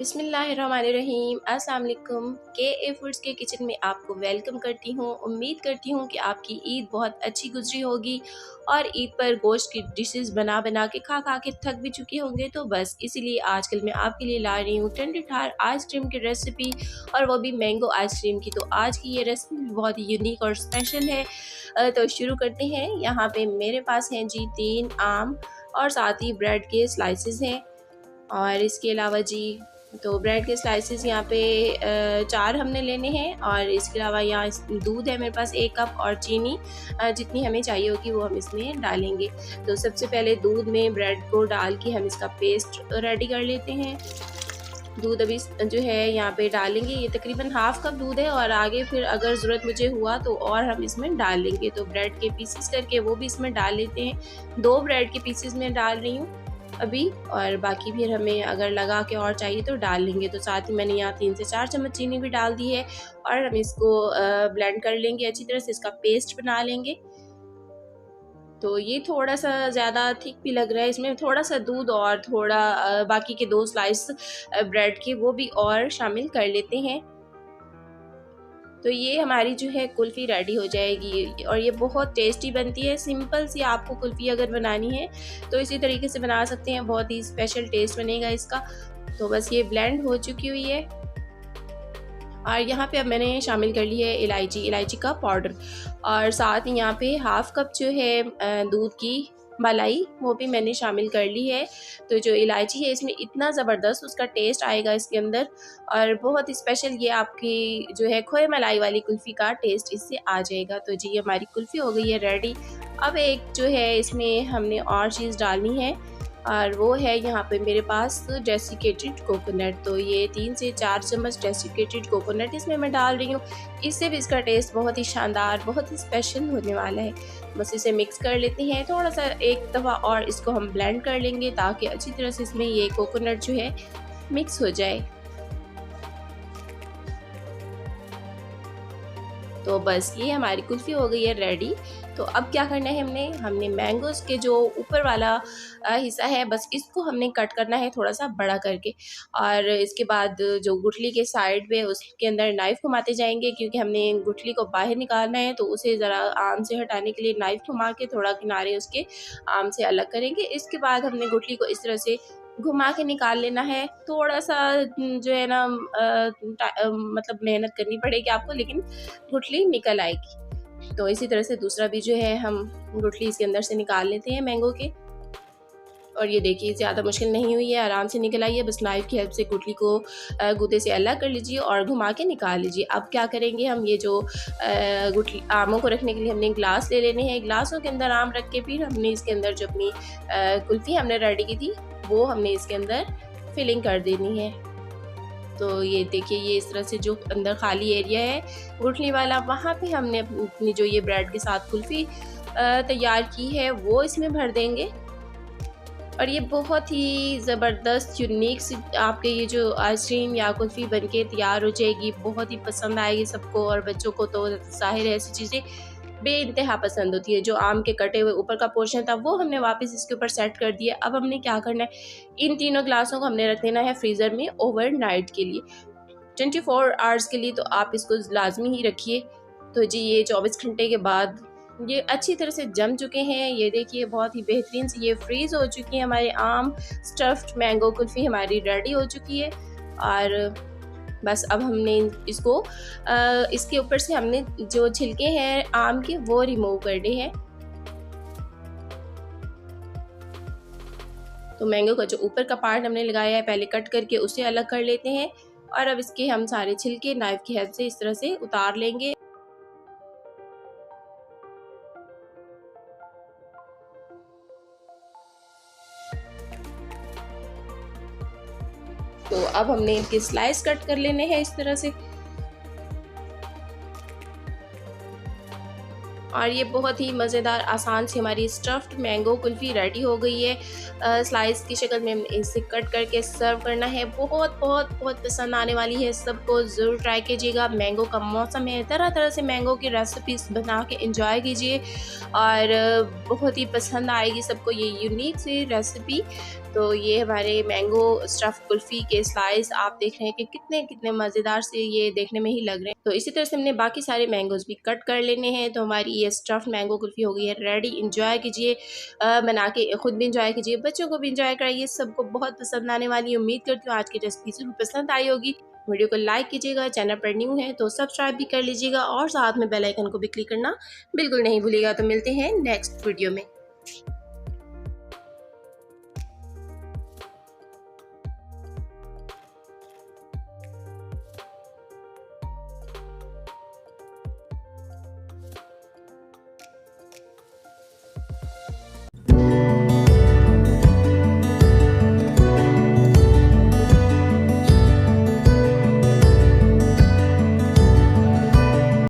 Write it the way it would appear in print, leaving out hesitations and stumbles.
बिस्मिल्लाहिर्रहमानिर्रहीम। अस्सलाम वालेकुम। के फूड्स के किचन में आपको वेलकम करती हूँ। उम्मीद करती हूँ कि आपकी ईद बहुत अच्छी गुजरी होगी और ईद पर गोश्त की डिशेस बना बना के खा खा के थक भी चुके होंगे। तो बस इसीलिए आजकल मैं आपके लिए ला रही हूँ ठंडी-ठार आइसक्रीम की रेसिपी, और वो भी मैंगो आइसक्रीम की। तो आज की ये रेसिपी बहुत ही यूनिक और स्पेशल है। तो शुरू करते हैं। यहाँ पे मेरे पास हैं जी 3 आम और साथ ही ब्रेड के स्लाइसेस हैं, और इसके अलावा जी तो ब्रेड के स्लाइसेस यहाँ पे 4 हमने लेने हैं, और इसके अलावा यहाँ दूध है मेरे पास 1 कप, और चीनी जितनी हमें चाहिए होगी वो हम इसमें डालेंगे। तो सबसे पहले दूध में ब्रेड को डाल के हम इसका पेस्ट रेडी कर लेते हैं। दूध अभी जो है यहाँ पे डालेंगे, ये तकरीबन हाफ कप दूध है, और आगे फिर अगर ज़रूरत मुझे हुआ तो और हम इसमें डाल लेंगे। तो ब्रेड के पीसेस करके वो भी इसमें डाल लेते हैं। 2 ब्रेड के पीसेस में डाल रही हूँ अभी, और बाकी फिर हमें अगर लगा के और चाहिए तो डाल लेंगे। तो साथ ही मैंने यहाँ 3 से 4 चम्मच चीनी भी डाल दी है, और हम इसको ब्लेंड कर लेंगे अच्छी तरह से, इसका पेस्ट बना लेंगे। तो ये थोड़ा सा ज़्यादा थिक भी लग रहा है, इसमें थोड़ा सा दूध और थोड़ा बाकी के 2 स्लाइस ब्रेड के वो भी और शामिल कर लेते हैं। तो ये हमारी जो है कुल्फ़ी रेडी हो जाएगी, और ये बहुत टेस्टी बनती है। सिंपल सी आपको कुल्फ़ी अगर बनानी है तो इसी तरीके से बना सकते हैं, बहुत ही स्पेशल टेस्ट बनेगा इसका। तो बस ये ब्लेंड हो चुकी हुई है, और यहाँ पे अब मैंने शामिल कर ली है इलायची का पाउडर, और साथ ही यहाँ पे हाफ कप जो है दूध की मलाई वो भी मैंने शामिल कर ली है। तो जो इलायची है इसमें इतना ज़बरदस्त उसका टेस्ट आएगा इसके अंदर, और बहुत ही स्पेशल ये आपकी जो है खोए मलाई वाली कुल्फ़ी का टेस्ट इससे आ जाएगा। तो जी हमारी कुल्फ़ी हो गई है रेडी। अब एक जो है इसमें हमने और चीज़ डालनी है, और वो है यहाँ पे मेरे पास डेसिकेटेड कोकोनट। तो ये 3 से 4 चम्मच डेसिकेटेड कोकोनट इसमें मैं डाल रही हूँ। इससे भी इसका टेस्ट बहुत ही शानदार, बहुत ही स्पेशल होने वाला है। बस इसे मिक्स कर लेते हैं, थोड़ा सा एक दफ़ा और इसको हम ब्लेंड कर लेंगे ताकि अच्छी तरह से इसमें ये कोकोनट जो है मिक्स हो जाए। तो बस ये हमारी कुल्फ़ी हो गई है रेडी। तो अब क्या करना है, हमने मैंगोज़ के जो ऊपर वाला हिस्सा है बस इसको हमने कट करना है थोड़ा सा बड़ा करके, और इसके बाद जो गुठली के साइड पे उसके अंदर नाइफ़ घुमाते जाएंगे, क्योंकि हमने गुठली को बाहर निकालना है। तो उसे ज़रा आम से हटाने के लिए नाइफ़ घुमा के थोड़ा किनारे उसके आम से अलग करेंगे। इसके बाद हमने गुठली को इस तरह से घुमा के निकाल लेना है। थोड़ा-सा जो है ना मतलब मेहनत करनी पड़ेगी आपको, लेकिन गुठली निकल आएगी। तो इसी तरह से दूसरा भी जो है हम गुठली इसके अंदर से निकाल लेते हैं मैंगो के, और ये देखिए ज़्यादा मुश्किल नहीं हुई है, आराम से निकल आई है। बस नाइफ़ की हेल्प से गुठली को गूदे से अलग कर लीजिए और घुमा के निकाल लीजिए। अब क्या करेंगे, हम ये जो गुठली आमों को रखने के लिए हमने ग्लास ले लेने हैं। ग्लासों के अंदर आम रख के फिर हमने इसके अंदर जो अपनी कुल्फ़ी हमने रेडी की थी वो हमने इसके अंदर फिलिंग कर देनी है। तो ये देखिए, ये इस तरह से जो अंदर खाली एरिया है गुठली वाला, वहाँ पे हमने अपनी जो ये ब्रेड के साथ कुल्फ़ी तैयार की है वो इसमें भर देंगे। और ये बहुत ही ज़बरदस्त यूनिक सी आपके ये जो आइसक्रीम या कुल्फ़ी बनके तैयार हो जाएगी। बहुत ही पसंद आएगी सबको, और बच्चों को तो ज़ाहिर है ऐसी चीज़ें बेइंतहा पसंद होती है। जो आम के कटे हुए ऊपर का पोर्शन था वो हमने वापस इसके ऊपर सेट कर दिया। अब हमने क्या करना है, इन तीनों ग्लासों को हमने रख देना है फ्रीज़र में ओवरनाइट के लिए, 24 आवर्स के लिए। तो आप इसको लाजमी ही रखिए। तो जी ये 24 घंटे के बाद ये अच्छी तरह से जम चुके हैं। ये देखिए बहुत ही बेहतरीन से ये फ्रीज़ हो चुकी है। हमारे आम स्टफ्ड मैंगो कुल्फ़ी हमारी रेडी हो चुकी है, और बस अब हमने इसको इसके ऊपर से हमने जो छिलके हैं आम के वो रिमूव करने हैं। तो मैंगो का जो ऊपर का पार्ट हमने लगाया है पहले कट करके उसे अलग कर लेते हैं, और अब इसके हम सारे छिलके नाइफ़ की हेल्प से इस तरह से उतार लेंगे। तो अब हमने इनके स्लाइस कट कर लेने हैं इस तरह से, और ये बहुत ही मज़ेदार आसान सी हमारी स्टफ्ड मैंगो कुल्फ़ी रेडी हो गई है। स्लाइस की शक्ल में इसे कट करके सर्व करना है। बहुत बहुत बहुत पसंद आने वाली है सबको, ज़रूर ट्राई कीजिएगा। मैंगो का मौसम है, तरह तरह से मैंगो की रेसिपीज़ बना के इंजॉय कीजिए, और बहुत ही पसंद आएगी सबको ये यूनिक सी रेसिपी। तो ये हमारे मैंगो स्टफ़ कुल्फ़ी के स्लाइस आप देख रहे हैं कि कितने कितने मज़ेदार से ये देखने में ही लग रहे हैं। तो इसी तरह से हमने बाकी सारे मैंगोज़ भी कट कर लेने हैं। तो हमारी ये स्टफ़ मैंगो कुल्फ़ी हो गई है रेडी। इंजॉय कीजिए, बना के खुद भी इंजॉय कीजिए, बच्चों को भी इंजॉय कराइए। सबको बहुत पसंद आने वाली उम्मीद करती हूँ आज की रेसिपी ज़रूर पसंद आई होगी। वीडियो को लाइक कीजिएगा, चैनल पर न्यू है तो सब्सक्राइब भी कर लीजिएगा और साथ में बेल आइकन को भी क्लिक करना बिल्कुल नहीं भूलिएगा। तो मिलते हैं नेक्स्ट वीडियो में।